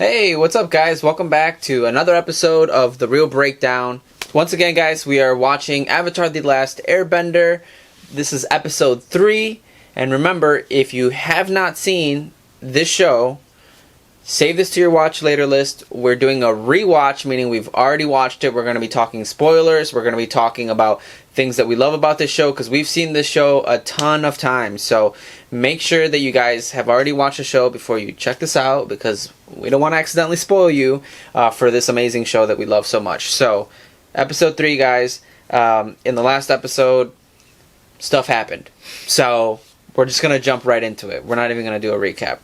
Hey, what's up guys? Welcome back to another episode of The Real Breakdown. Once again guys, we are watching Avatar the Last Airbender. This is episode 3. And remember, if you have not seen this show, save this to your watch later list. We're doing a rewatch, meaning we've already watched it. We're going to be talking spoilers. We're going to be talking about things that we love about this show because we've seen this show a ton of times. So make sure that you guys have already watched the show before you check this out because we don't want to accidentally spoil you for this amazing show that we love so much. So episode 3, guys. In the last episode, stuff happened. So we're just going to jump right into it. We're not even going to do a recap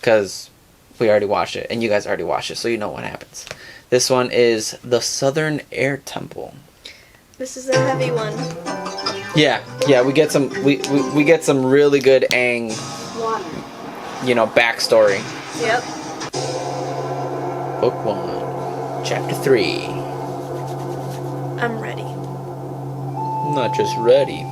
because we already watched it, and you guys already watched it, so you know what happens. This one is the Southern Air Temple. This is a heavy one. Yeah, we get some we get some really good Aang, backstory. Yep. Book 1, Chapter 3. I'm ready. I'm not just ready.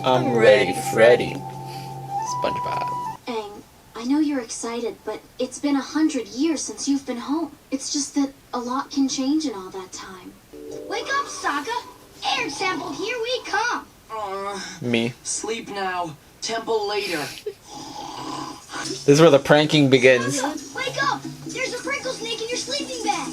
I'm ready, Freddy. SpongeBob. Aang, I know you're excited, but it's been 100 years since you've been home. It's just that a lot can change in all that time. Wake up, Sokka! Air Temple, here we come! Me. Sleep now. Temple later. This is where the pranking begins. Wake up! There's a Prinkle Snake in your sleeping bag!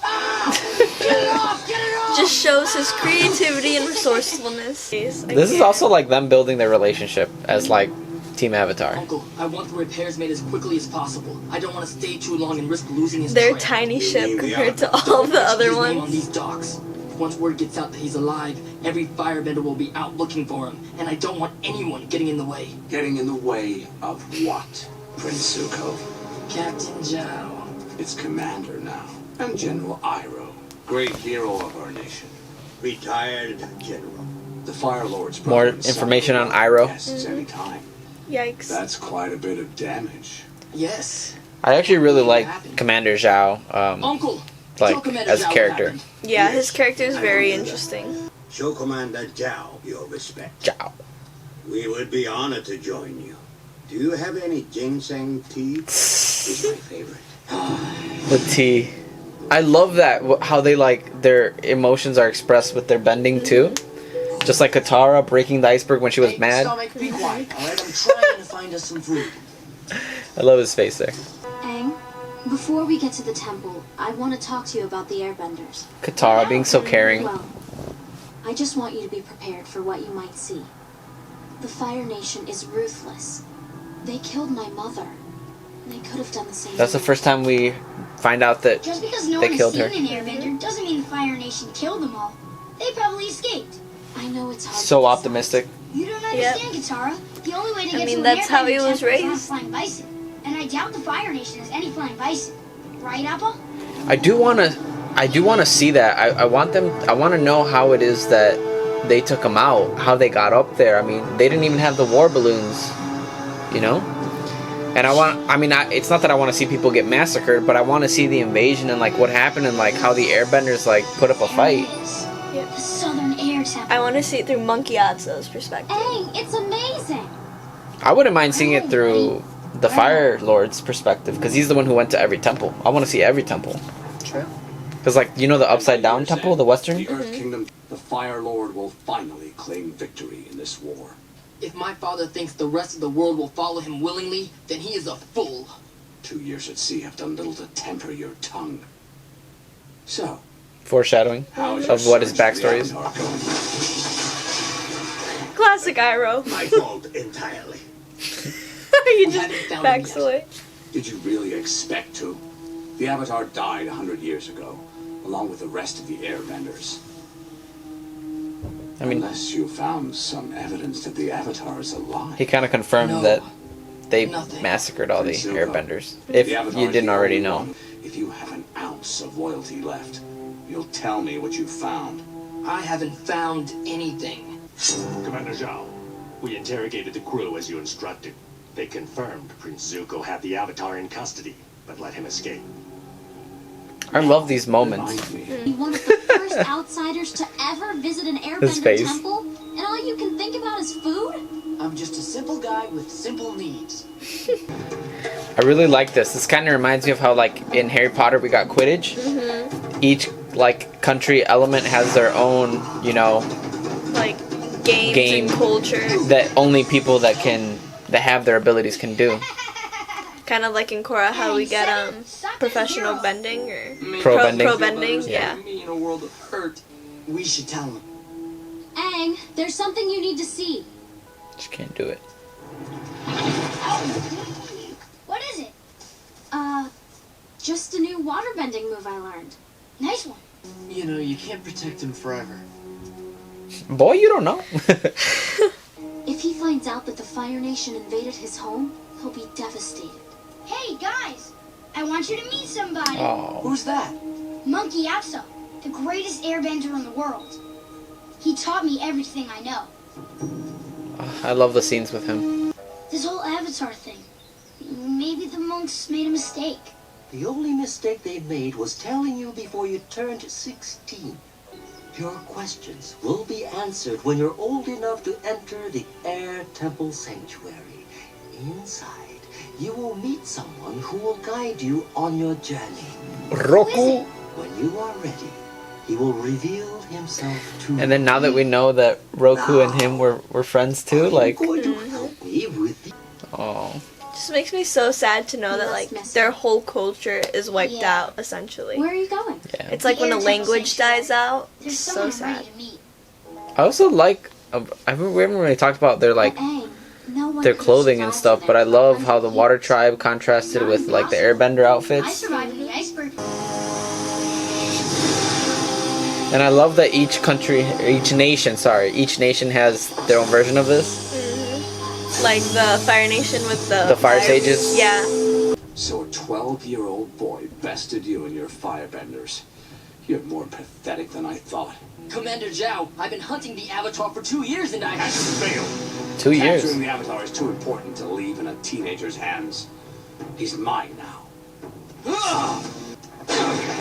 Ah! Get it off! Get it off! Just shows his creativity and resourcefulness. This is also like them building their relationship as like Team Avatar. Uncle, I want the repairs made as quickly as possible. I don't want to stay too long and risk losing his Their trail. tiny ship compared to all the other His name on ones. these docks. Once word gets out that he's alive, every firebender will be out looking for him, and I don't want anyone getting in the way. Getting in the way of what, Prince Zuko? Captain Zhao. It's Commander now. And General Iroh, great hero of our nation. Retired General. The Fire Lord's More brother and son information on will Iroh. guests anytime. Yikes. That's quite a bit of damage. Yes. I actually really like Commander Zhao, Uncle! like tell Commander as a Zhao what character. happened. Yeah, his character is I very remember that. interesting. Show Commander Zhao your respect. Zhao. We would be honored to join you. Do you have any ginseng tea? It's my favorite. The tea. I love that how they like their emotions are expressed with their bending too. Just like Katara breaking the iceberg when she was Hey, mad. Stomach, be quiet, alright? I'm trying to find us some food. I love his face there. Aang, before we get to the temple, I want to talk to you about the airbenders. Katara being so caring. Well, I just want you to be prepared for what you might see. The Fire Nation is ruthless. They killed my mother. They could have done the same. That's the to me. first time we find out that Just because no they one has killed seen her. an airbender doesn't mean the Fire Nation killed them all. They probably escaped. I know it's hard. So to decide. optimistic. You don't understand, Katara. The only way to I get mean, to an that's how he airbender was temple is on a raised. flying bison. And I doubt the Fire Nation has any flying bison. Right, Appa? I do wanna see that. I want to know how it is that they took him out, how they got up there. I mean, they didn't even have the war balloons, And it's not that I want to see people get massacred, but I want to see the invasion and like what happened and like how the airbenders like put up a fight. There it is. Yep. The Southern Air Temple. I want to see it through Monkey Atso's perspective. Aang, it's amazing. I wouldn't mind seeing it through the Fire Lord's perspective because he's the one who went to every temple. I want to see every temple. True. Because the upside down temple, the western. The Earth Kingdom, the Fire Lord will finally claim victory in this war. If my father thinks the rest of the world will follow him willingly, then he is a fool. 2 years at sea have done little to temper your tongue. So, Foreshadowing how is of your what his search for the backstory is. Avatar going? Classic Iroh. My fault entirely. He We just haven't found backs him yet. away. Did you really expect to? The Avatar died 100 years ago, along with the rest of the airbenders. I mean, Unless you found some evidence that the Avatar is alive. he kind of confirmed No, that they nothing. massacred all the Zuko. airbenders. If The Avatar you is didn't the already only know. one. If you have an ounce of loyalty left, you'll tell me what you found. I haven't found anything. Commander Zhao, we interrogated the crew as you instructed. They confirmed Prince Zuko had the Avatar in custody, but let him escape. I love these moments. Remind me. You're one of the first outsiders to ever visit an His airbender face. temple, and all you can think about is food? I'm just a simple guy with simple needs. I really like this. This kind of reminds me of how, like, in Harry Potter we got Quidditch. Each, like, country element has their own, you know, Like games and culture. that only people that have their abilities can do. Kind of like in Korra, how we get professional bending or Pro bending. Pro bending, yeah. Me in a world of hurt. We should tell him. Aang, there's something you need to see. Just can't do it. What is it? Just a new waterbending move I learned. Nice one. You know, you can't protect him forever. Boy, you don't know. If he finds out that the Fire Nation invaded his home, he'll be devastated. Hey, guys. I want you to meet somebody. Oh. Who's that? Monkey Apso, the greatest airbender in the world. He taught me everything I know. I love the scenes with him. This whole Avatar thing. Maybe the monks made a mistake. The only mistake they made was telling you before you turned 16. Your questions will be answered when you're old enough to enter the Air Temple Sanctuary. Inside, you will meet someone who will guide you on your journey. Roku. When you are ready, he will reveal himself to you. And then now that we know that Roku and him were friends too, like, going to help me with the... oh. Just makes me so sad to know that like their whole culture is wiped out essentially. Where are you going? Yeah. It's like when a Air language Temple dies out. There's It's so someone sad. ready to meet. I also like, we haven't really talked about their, like, Aang, no one their could clothing and survive stuff, in but I there love for how the 100 Water years. Tribe contrasted with, like, the Airbender I outfits. survived the iceberg. And I love that each nation has their own version of this. Like the Fire Nation with The Fire Sages? Yeah. So a 12-year-old boy bested you and your firebenders. You're more pathetic than I thought. Commander Zhao, I've been hunting the Avatar for 2 years and I... Has failed. 2 years. Capturing the Avatar is too important to leave in a teenager's hands. He's mine now.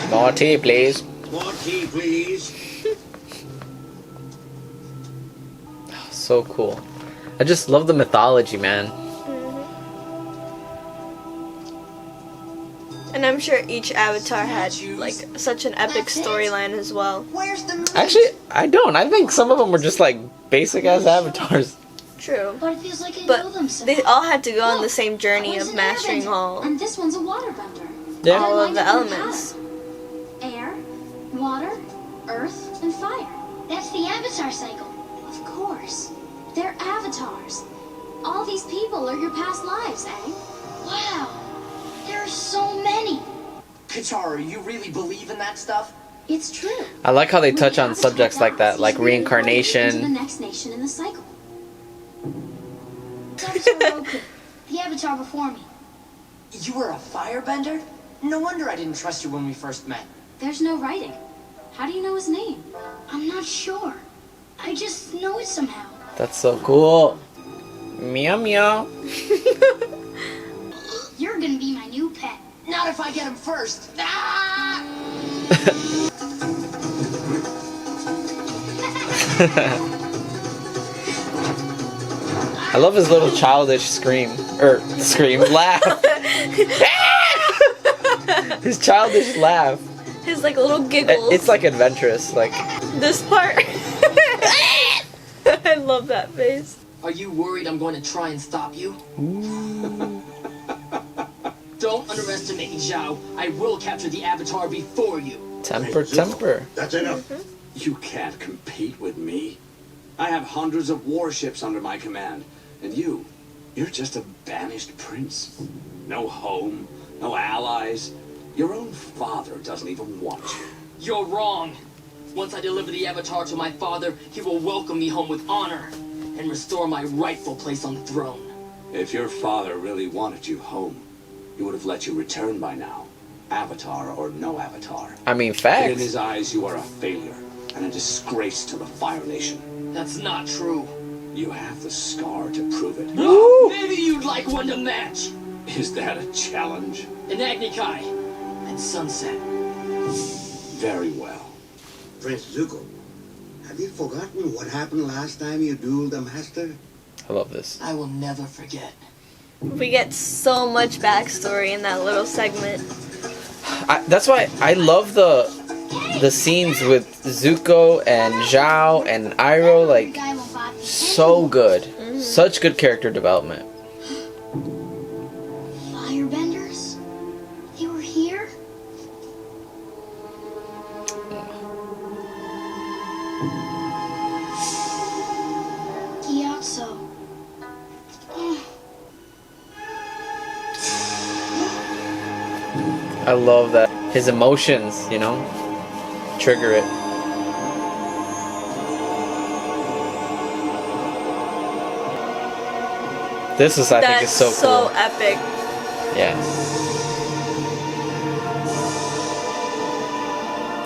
More tea, please. More tea, please. So cool. I just love the mythology, man. And I'm sure each avatar had like such an epic storyline as well. Where's the meat? Actually, I don't. I think some of them were just like basic ass avatars. True. But it feels like I know them But somehow. they all had to go on the Look, same journey that one's of an mastering airbender, all And this one's a waterbender. Yeah. all of the They're lined up in a elements. pattern. Air, water, earth, and fire. That's the Avatar cycle. Of course. They're avatars. All these people are your past lives, eh? Wow. There are so many. Katara, you really believe in that stuff? It's true. I like how they When touch the on avatar subjects like that, dies, like he's reincarnated into the reincarnation. next nation in the cycle. Avatar Roku, the Avatar before me. You were a firebender? No wonder I didn't trust you when we first met. There's no writing. How do you know his name? I'm not sure. I just know it somehow. That's so cool. Meow meow. You're gonna be my new pet. Not if I get him first. Ah! I love his little childish laugh. His childish laugh. His like little giggles. It's like adventurous. Like, this part. I love that face. Are you worried I'm going to try and stop you? Don't underestimate me, Zhao. I will capture the Avatar before you. temper, Hey, Zuko, temper. That's enough. You can't compete with me. I have hundreds of warships under my command. And you're just a banished prince. No home, no allies. Your own father doesn't even want you. You're wrong. Once I deliver the Avatar to my father, he will welcome me home with honor and restore my rightful place on the throne. If your father really wanted you home, he would have let you return by now. Avatar or no avatar. I mean, But in facts. his eyes, you are a failure and a disgrace to the Fire Nation. That's not true. You have the scar to prove it. Maybe you'd like one to match. Is that a challenge? An Agni Kai and Sunset. Very well. Prince Zuko, have you forgotten what happened last time you dueled the master? I love this. I will never forget. We get so much backstory in that little segment. That's why I love the scenes with Zuko and Zhao and Iroh, like, so good. Such good character development. Firebenders? They were here? Gyatso. I love that. His emotions, you know, trigger it. This is, I think, is so cool. Epic. Yeah.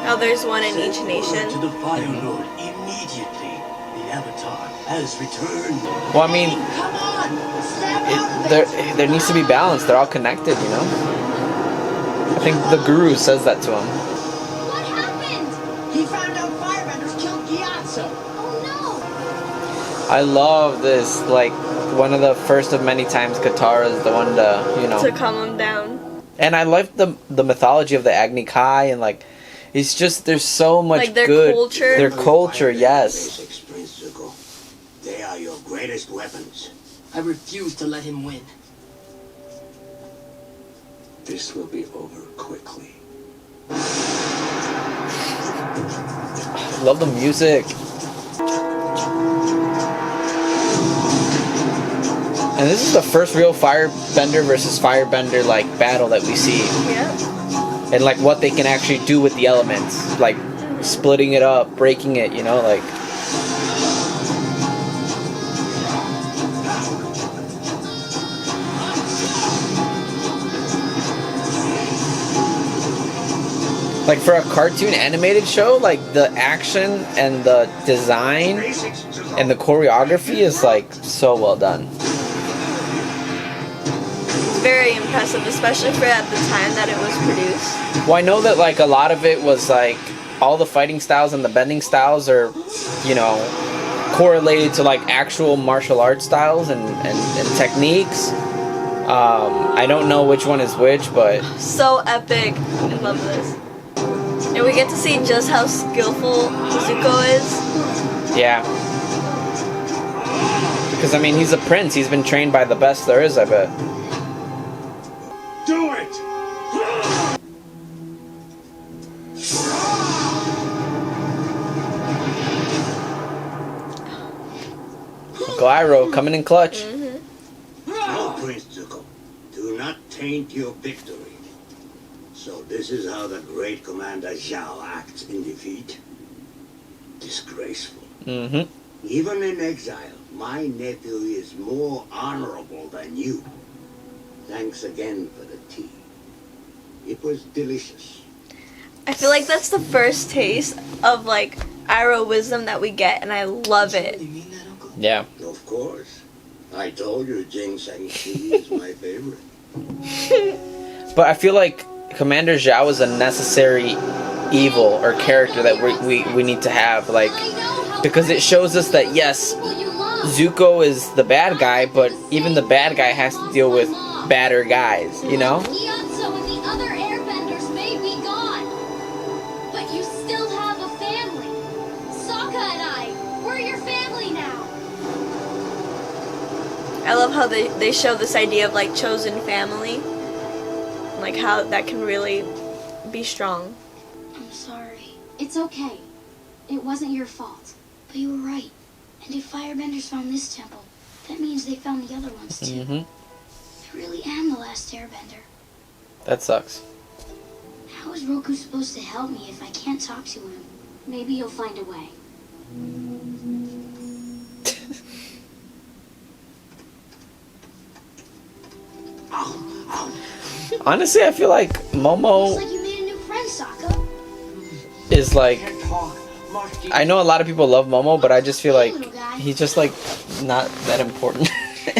Oh, there's one in each Send nation. word to the Fire Lord immediately. The Avatar has returned. Well, I mean, Come on! Snap out of it! there needs to be balance. They're all connected, you know? I think the Guru says that to him. What happened? He found out Firebenders killed Gyatso. Oh I love this, like, one of the first of many times Katara is the one to, you know. To calm him down. And I like the mythology of the Agni Kai, and, like, it's just, there's so much Like their good. culture. Their culture, yes. Basics, Prince Zuko. They are your greatest weapons. I refuse to let him win. This will be over quickly. Love the music. And this is the first real Firebender versus Firebender, like, battle that we see. Yeah. And, like, what they can actually do with the elements. Like, splitting it up, breaking it, you know, like. Like, for a cartoon animated show, like, the action and the design and the choreography is, like, so well done. Very impressive, especially for at the time that it was produced. Well, I know that, like, a lot of it was, like, all the fighting styles and the bending styles are, you know, correlated to, like, actual martial arts styles and techniques. I don't know which one is which, but... So epic. I love this. And we get to see just how skillful Zuko is. Yeah. Because, I mean, he's a prince. He's been trained by the best there is, I bet. Do it! Uncle Iroh coming in clutch. No, Prince Zuko. Do not taint your victory. So this is how the great Commander Zhao acts in defeat? Disgraceful. Mm-hmm. Even in exile, my nephew is more honorable than you. Thanks again for the tea. It was delicious. I feel like that's the first taste of, like, Iroh wisdom that we get, and I love it. You mean that, Uncle? Yeah. Of course. I told you ginseng tea is my favorite. But I feel like Commander Zhao is a necessary evil or character that we need to have, like, because it shows us that, yes, Zuko is the bad guy, but even the bad guy has to deal with badder guys, you know? Gyatso and the other airbenders may be gone, but you still have a family. Sokka and I, we're your family now. I love how they show this idea of, like, chosen family. Like, how that can really be strong. I'm sorry. It's okay. It wasn't your fault. But you were right. And if Firebenders found this temple, that means they found the other ones too. Mm-hmm. I really am the last Airbender. That sucks. How is Roku supposed to help me if I can't talk to him? Maybe you'll find a way. Honestly, I feel like Looks Momo like you made a new friend, Sokka. is, like, Can't talk. Mark, I know a lot of people love Momo, but I just feel like he's just, like, not that important.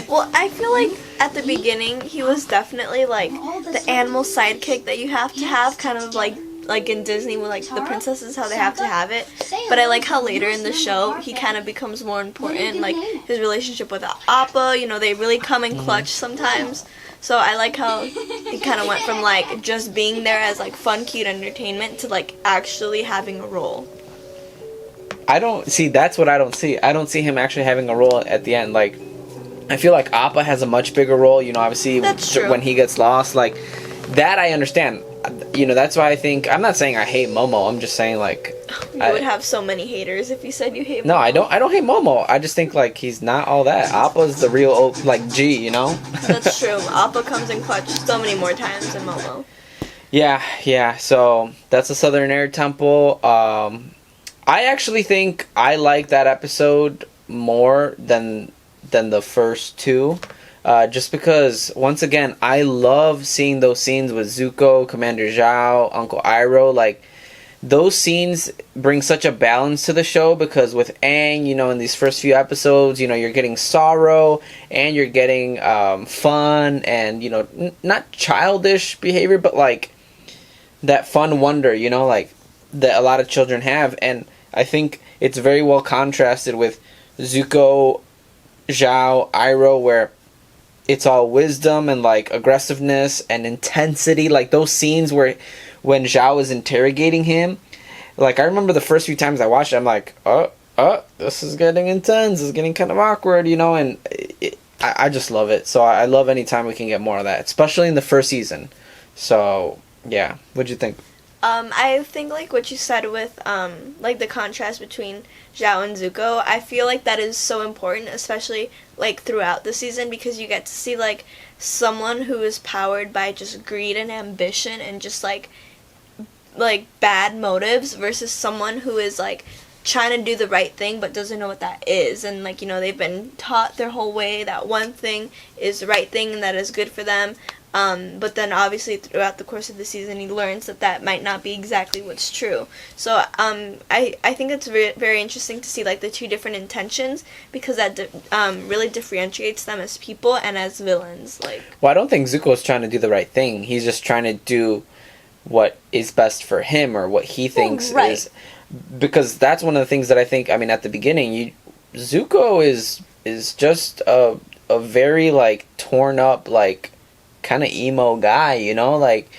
Well, I feel like at the beginning he was definitely, like, the animal sidekick that you have to have, kind of like like in Disney with like the Tara? princesses, how they have to Sokka? have it. Say But I hello like to how the later newest in the member show of our he family. kind of becomes more What are important, you like gonna name it? his relationship with Appa. You know, they really come in clutch sometimes. So I like how he kind of went from like just being there as like fun, cute entertainment to like actually having a role. I don't see. That's what I don't see. I don't see him actually having a role at the end. Like, I feel like Appa has a much bigger role. You know, obviously That's true. when he gets lost, like that I understand. You know, that's why I think I'm not saying I hate Momo. I'm just saying like You would have so many haters if you said you hate. no, Momo. I don't. I don't hate Momo. I just think like he's not all that. Appa's the real like G. You know. That's true. Appa comes in clutch so many more times than Momo. Yeah. So that's the Southern Air Temple. I actually think I like that episode more than the first two. Just because, once again, I love seeing those scenes with Zuko, Commander Zhao, Uncle Iroh. Like, those scenes bring such a balance to the show because with Aang, you know, in these first few episodes, you know, you're getting sorrow and you're getting fun and, you know, not childish behavior, but like that fun wonder, you know, like that a lot of children have. And I think it's very well contrasted with Zuko, Zhao, Iroh, where it's all wisdom and like aggressiveness and intensity. Like those scenes where when Zhao is interrogating him, like I remember the first few times I watched it, I'm like, this is getting intense. This is getting kind of awkward, you know. And I just love it. So I love any time we can get more of that, especially in the first season. So yeah, what'd you think? I think like what you said with like the contrast between Zhao and Zuko, I feel like that is so important, especially like throughout the season, because you get to see like someone who is powered by just greed and ambition and just like bad motives versus someone who is like trying to do the right thing but doesn't know what that is. And like, you know, they've been taught their whole way that one thing is the right thing and that is good for them. But then obviously throughout the course of the season he learns that might not be exactly what's true. So I think it's very interesting to see like the two different intentions, because that really differentiates them as people and as villains. Like, well, I don't think Zuko's trying to do the right thing. He's just trying to do what is best for him or what he thinks is, because that's one of the things that I think, I mean, at the beginning, Zuko is just a very like torn up, like kind of emo guy, you know, like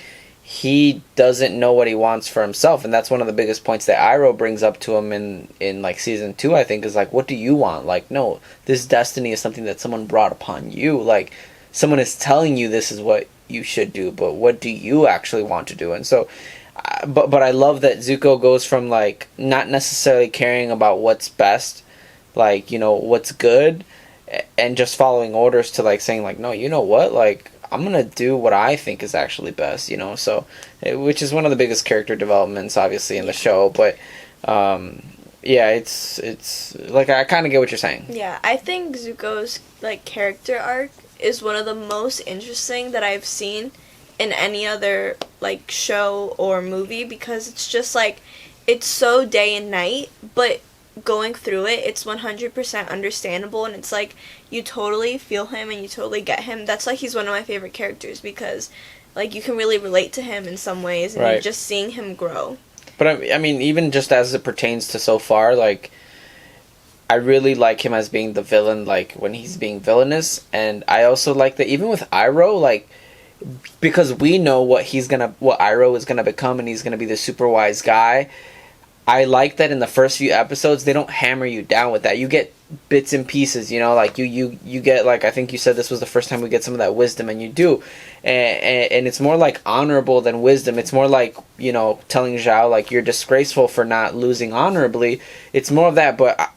he doesn't know what he wants for himself. And that's one of the biggest points that Iroh brings up to him in like season 2, I think, is like, what do you want? Like, no, this destiny is something that someone brought upon you. Like, someone is telling you this is what you should do, but what do you actually want to do? And so but I love that Zuko goes from like not necessarily caring about what's best, like, you know, what's good and just following orders, to like saying like, no, you know what, like I'm gonna do what I think is actually best, you know. So which is one of the biggest character developments obviously in the show. But yeah, it's like I kind of get what you're saying. Yeah, I think Zuko's like character arc is one of the most interesting that I've seen in any other like show or movie, because it's just like it's so day and night, but going through it, it's 100% understandable, and it's like you totally feel him and you totally get him. That's why he's one of my favorite characters, because like you can really relate to him in some ways, and you're just seeing him grow. But I mean, even just as it pertains to so far, like I really like him as being the villain, like when he's being villainous, and I also like that even with Iroh, like because we know what Iroh is gonna become, and he's gonna be the super wise guy. I like that in the first few episodes they don't hammer you down with that. You get bits and pieces, you know, like you get, like I think you said this was the first time we get some of that wisdom, and you do, and it's more like honorable than wisdom. It's more like, you know, telling Zhao like you're disgraceful for not losing honorably. It's more of that, but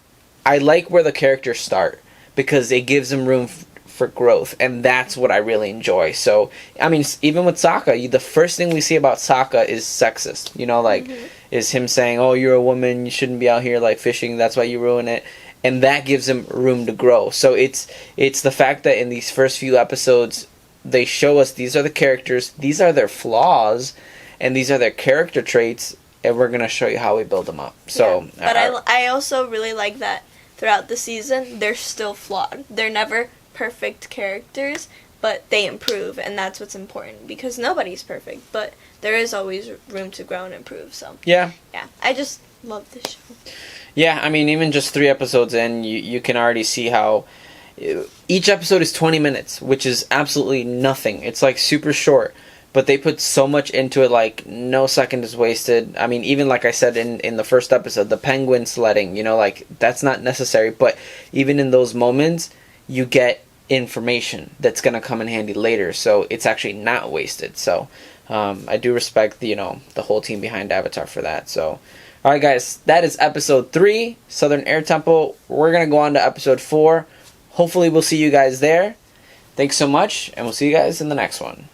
I like where the characters start because it gives them room for growth, and that's what I really enjoy. So I mean, even with Sokka, the first thing we see about Sokka is sexist, you know, like is him saying, oh, you're a woman, you shouldn't be out here like fishing, that's why you ruin it, and that gives him room to grow. So it's the fact that in these first few episodes they show us these are the characters, these are their flaws, and these are their character traits, and we're gonna show you how we build them up. So yeah, but I also really like that throughout the season they're still flawed. They're never perfect characters, but they improve, and that's what's important, because nobody's perfect, but there is always room to grow and improve. So Yeah. I just love this show. Yeah, I mean, even just 3 episodes in, you can already see how each episode is 20 minutes, which is absolutely nothing. It's like super short, but they put so much into it, like no second is wasted. I mean, even like I said in the first episode, the penguin sledding, you know, like that's not necessary, but even in those moments, you get information that's going to come in handy later, so it's actually not wasted. So I do respect the whole team behind Avatar for that. So alright guys, that is episode 3, Southern Air Temple. We're going to go on to episode 4. Hopefully we'll see you guys there. Thanks so much, and we'll see you guys in the next one.